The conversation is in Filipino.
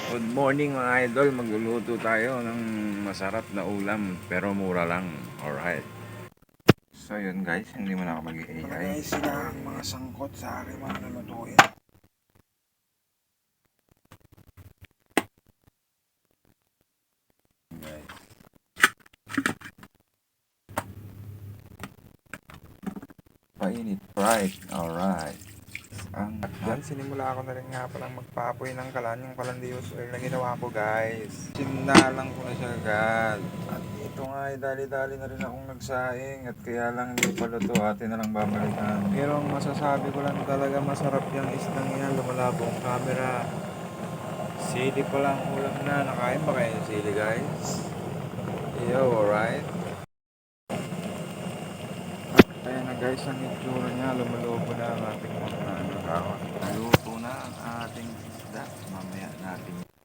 Good morning mga idol, magluluto tayo ng masarap na ulam pero mura lang. Alright. So yun guys, hindi mo na ako mag-AI. Guys, sila ang mga sangkot sa aking mga lulutuin. Guys. Painit fried. Alright. Yan, sinimula ako na rin nga palang magpapoy ng yung kalandios oil na ginawa ko guys. Sinalang ko na siya agad. At ito nga ay dali-dali na rin akong nagsaing at kaya lang hindi pa luto, atin na lang babalikan. Pero ang masasabi ko lang talaga masarap yung isdang yan, lumalabo ang camera. Sili pa lang ulam na, nakain ba kayo ng sili guys? Yo, alright. Ayan na guys, ang itsura niya, lumalobo na ang ating mga nakakot. Luto na ang ating isda. Mamaya natin